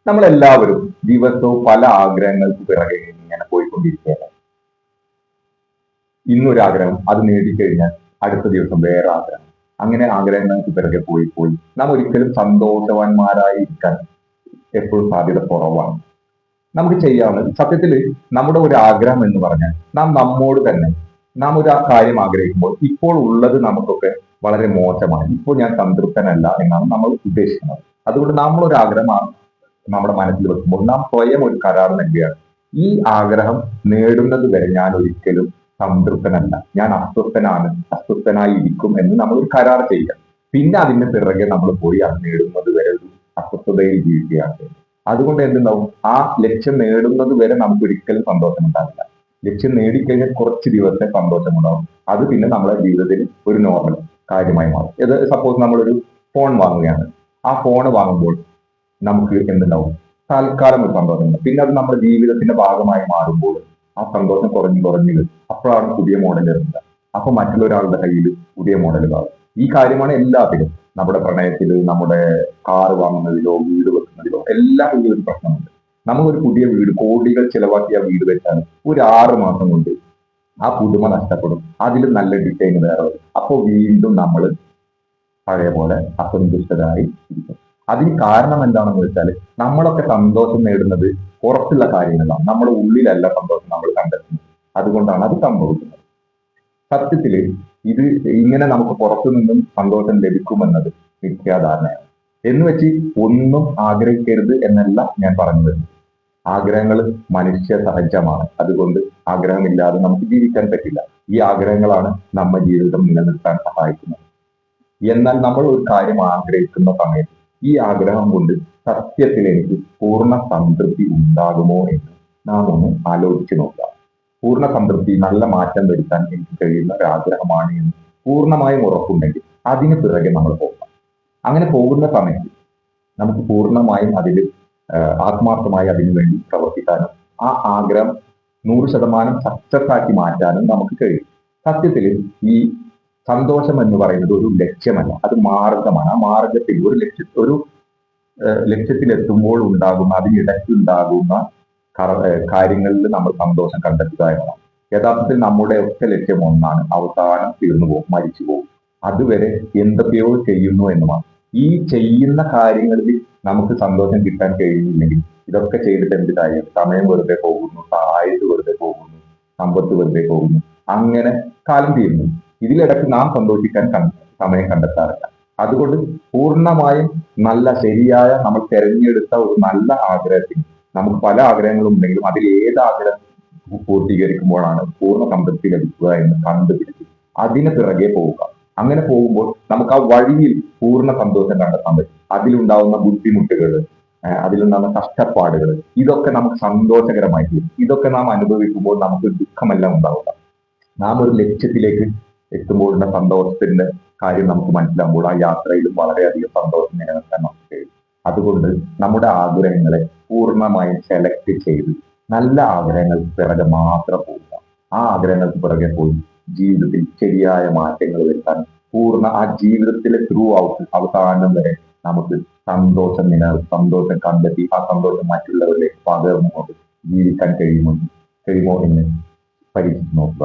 നമ്മളെല്ലാവരും ദിവസവും പല ആഗ്രഹങ്ങൾക്ക് പിറകെ ഇങ്ങനെ പോയിക്കൊണ്ടിരിക്കുകയാണ്. ഇന്നൊരാഗ്രഹം അത് നേടിക്കഴിഞ്ഞാൽ അടുത്ത ദിവസം വേറെ ആഗ്രഹം. അങ്ങനെ ആഗ്രഹങ്ങൾക്ക് പിറകെ പോയി നാം ഒരിക്കലും സന്തോഷവാന്മാരായി ഇരിക്കാൻ എപ്പോഴും സാധ്യത കുറവാണ്. നമുക്ക് ചെയ്യാവുന്നത് സത്യത്തിൽ നമ്മുടെ ഒരു ആഗ്രഹം എന്ന് പറഞ്ഞാൽ നാം നമ്മോട് തന്നെ നാം ഒരു കാര്യം ആഗ്രഹിക്കുമ്പോൾ ഇപ്പോൾ ഉള്ളത് നമുക്കൊക്കെ വളരെ മോശമാണ്, ഇപ്പോൾ ഞാൻ സംതൃപ്തനല്ല എന്നാണ് നമ്മൾ ഉദ്ദേശിക്കുന്നത്. അതുകൊണ്ട് നമ്മളൊരു ആഗ്രഹം നമ്മുടെ മനസ്സിൽ വെക്കുമ്പോൾ നാം സ്വയം ഒരു കരാർ നൽകുകയാണ്. ഈ ആഗ്രഹം നേടുന്നത് വരെ ഞാൻ ഒരിക്കലും സംതൃപ്തനല്ല, ഞാൻ അസ്വസ്ഥനായി ഇരിക്കും എന്ന് നമ്മൾ ഒരു കരാർ ചെയ്യുക. പിന്നെ അതിന്റെ പിറകെ നമ്മൾ പോയി അത് നേടുന്നത് വരെ ഒരു അസ്വസ്ഥതയിൽ ജീവിക്കുകയാണ്. അതുകൊണ്ട് എന്തുണ്ടാവും, ആ ലക്ഷ്യം നേടുന്നത് വരെ നമുക്ക് ഒരിക്കലും സന്തോഷം ഉണ്ടാവില്ല. ലക്ഷ്യം നേടിക്കഴിഞ്ഞാൽ കുറച്ച് ദിവസത്തെ സന്തോഷമുണ്ടാവും. അത് പിന്നെ നമ്മുടെ ജീവിതത്തിൽ ഒരു നോർമൽ കാര്യമായി മാറും. ഇത് സപ്പോസ് നമ്മളൊരു ഫോൺ വാങ്ങുകയാണ്. ആ ഫോൺ വാങ്ങുമ്പോൾ നമുക്ക് എന്തുണ്ടാവും, തൽക്കാലം ഒരു സന്തോഷമുണ്ട്. പിന്നെ അത് നമ്മുടെ ജീവിതത്തിന്റെ ഭാഗമായി മാറുമ്പോൾ ആ സന്തോഷം കുറഞ്ഞു വരും. അപ്പോഴാണ് പുതിയ മോഡൽ ഇറങ്ങുക. അപ്പൊ മറ്റുള്ളൊരാളുടെ കയ്യിൽ പുതിയ മോഡലുകളാകും. ഈ കാര്യമാണ് എല്ലാത്തിലും. നമ്മുടെ പ്രണയത്തില്, നമ്മുടെ കാറ് വാങ്ങുന്നതിലോ വീട് വെക്കുന്നതിലോ എല്ലാം ഒരു പ്രശ്നമുണ്ട്. നമുക്കൊരു പുതിയ വീട്, കോടികൾ ചിലവാക്കിയ വീട് വെച്ചാൽ ഒരു 6 മാസം കൊണ്ട് ആ പുതുമ നഷ്ടപ്പെടും. അതിലും നല്ല ഡിസൈൻ വേറെ വരും. അപ്പോൾ വീണ്ടും നമ്മൾ പഴയ പോലെ അസന്തുഷ്ടരായി ഇരിക്കും. അതിന് കാരണം എന്താണെന്ന് വെച്ചാൽ നമ്മളൊക്കെ സന്തോഷം നേടുന്നത് പുറത്തുള്ള കാര്യങ്ങളാണ്, നമ്മുടെ ഉള്ളിലല്ല സന്തോഷം നമ്മൾ കണ്ടെത്തുന്നത്. അതുകൊണ്ടാണ് അത് സംഭവിക്കുന്നത്. സത്യത്തില് ഇത് ഇങ്ങനെ നമുക്ക് പുറത്തു നിന്നും സന്തോഷം ലഭിക്കുമെന്നത് മിഥ്യാധാരണയാണ്. എന്ന് വെച്ച് ഒന്നും ആഗ്രഹിക്കരുത് എന്നല്ല ഞാൻ പറഞ്ഞു വരുന്നത്. ആഗ്രഹങ്ങൾ മനുഷ്യ സഹജമാണ്. അതുകൊണ്ട് ആഗ്രഹമില്ലാതെ നമുക്ക് ജീവിക്കാൻ പറ്റില്ല. ഈ ആഗ്രഹങ്ങളാണ് നമ്മുടെ ജീവിതം നിലനിർത്താൻ സഹായിക്കുന്നത്. എന്നാൽ നമ്മൾ ഒരു കാര്യം ആഗ്രഹിക്കുന്ന സമയത്ത് ഈ ആഗ്രഹം കൊണ്ട് സത്യത്തിൽ എനിക്ക് പൂർണ്ണ സംതൃപ്തി ഉണ്ടാകുമോ എന്ന് നാം ഒന്ന് ആലോചിച്ച് നോക്കുക. പൂർണ്ണ സംതൃപ്തി, നല്ല മാറ്റം വരുത്താൻ എനിക്ക് കഴിയുന്ന ഒരു ആഗ്രഹമാണ് എന്ന് പൂർണ്ണമായും ഉറപ്പുണ്ടെങ്കിൽ അതിന് പിറകെ നമ്മൾ പോകണം. അങ്ങനെ പോകുന്ന സമയത്ത് നമുക്ക് പൂർണ്ണമായും അതിൽ ആത്മാർത്ഥമായി അതിനു വേണ്ടി പ്രവർത്തിക്കാനും ആ ആഗ്രഹം 100% സക്സസ് ആക്കി മാറ്റാനും നമുക്ക് കഴിയും. സത്യത്തിൽ ഈ സന്തോഷം എന്ന് പറയുന്നത് ഒരു ലക്ഷ്യമല്ല, അത് മാർഗമാണ്. ആ മാർഗത്തിൽ ഒരു ലക്ഷ്യത്തിലെത്തുമ്പോൾ ഉണ്ടാകുന്ന, അതിനിടയ്ക്ക് ഉണ്ടാകുന്ന കാര്യങ്ങളിൽ നമ്മൾ സന്തോഷം കണ്ടെത്തുക എന്നതാണ്. യഥാർത്ഥത്തിൽ നമ്മുടെ ഒക്കെ ലക്ഷ്യം ഒന്നാണ്, അവസാനം തീർന്നു പോകും, മരിച്ചു പോകും. അതുവരെ എന്തൊക്കെയോ ചെയ്യുന്നു എന്നുമാണ്. ഈ ചെയ്യുന്ന കാര്യങ്ങളിൽ നമുക്ക് സന്തോഷം കിട്ടാൻ കഴിയുന്നില്ലെങ്കിൽ ഇതൊക്കെ ചെയ്തിട്ട് എന്ത് കാര്യം? സമയം വെറുതെ പോകുന്നു, ആയുസ് വെറുതെ പോകുന്നു, സമ്പത്ത് വെറുതെ പോകുന്നു, അങ്ങനെ കാലം തീരുന്നു. ഇതിലിടയ്ക്ക് നാം സന്തോഷിക്കാൻ സമയം കണ്ടെത്താറില്ല. അതുകൊണ്ട് പൂർണ്ണമായും നല്ല ശരിയായ നമ്മൾ തിരഞ്ഞെടുത്ത ഒരു നല്ല ആഗ്രഹത്തിന്, നമുക്ക് പല ആഗ്രഹങ്ങളും ഉണ്ടെങ്കിലും അതിൽ ഏത് ആഗ്രഹം പൂർത്തീകരിക്കുമ്പോഴാണ് പൂർണ്ണ സംതൃപ്തി ലഭിക്കുക എന്ന് കണ്ടുപിടിച്ച് അതിന് പിറകെ പോവുക. അങ്ങനെ പോകുമ്പോൾ നമുക്ക് ആ വഴിയിൽ പൂർണ്ണ സന്തോഷം കണ്ടെത്താൻ പറ്റും. അതിലുണ്ടാവുന്ന ബുദ്ധിമുട്ടുകൾ, അതിലുണ്ടാകുന്ന കഷ്ടപ്പാടുകൾ, ഇതൊക്കെ നമുക്ക് സന്തോഷകരമായി തീരും. ഇതൊക്കെ നാം അനുഭവിക്കുമ്പോൾ നമുക്ക് ദുഃഖമെല്ലാം ഉണ്ടാവുക. നാം ഒരു ലക്ഷ്യത്തിലേക്ക് എത്തുമ്പോഴുള്ള സന്തോഷത്തിന്റെ കാര്യം നമുക്ക് മനസ്സിലാകുമ്പോൾ ആ യാത്രയിലും വളരെയധികം സന്തോഷം നിലനിർത്താൻ നമുക്ക് കഴിയും. അതുകൊണ്ട് നമ്മുടെ ആഗ്രഹങ്ങളെ പൂർണ്ണമായും സെലക്ട് ചെയ്ത് നല്ല ആഗ്രഹങ്ങൾക്ക് പിറകെ മാത്രം പോവുക. ആ ആഗ്രഹങ്ങൾക്ക് പിറകെ പോയി ജീവിതത്തിൽ ശരിയായ മാറ്റങ്ങൾ വരുത്താൻ ആ ജീവിതത്തിലെ ത്രൂ അവസാനം വരെ നമുക്ക് സന്തോഷം കണ്ടെത്തി ആ സന്തോഷം മറ്റുള്ളവരിലേക്ക് പകർന്നുകൊണ്ട് ജീവിക്കാൻ കഴിയുമോ എന്ന് പരീക്ഷിച്ച് നോക്കുക.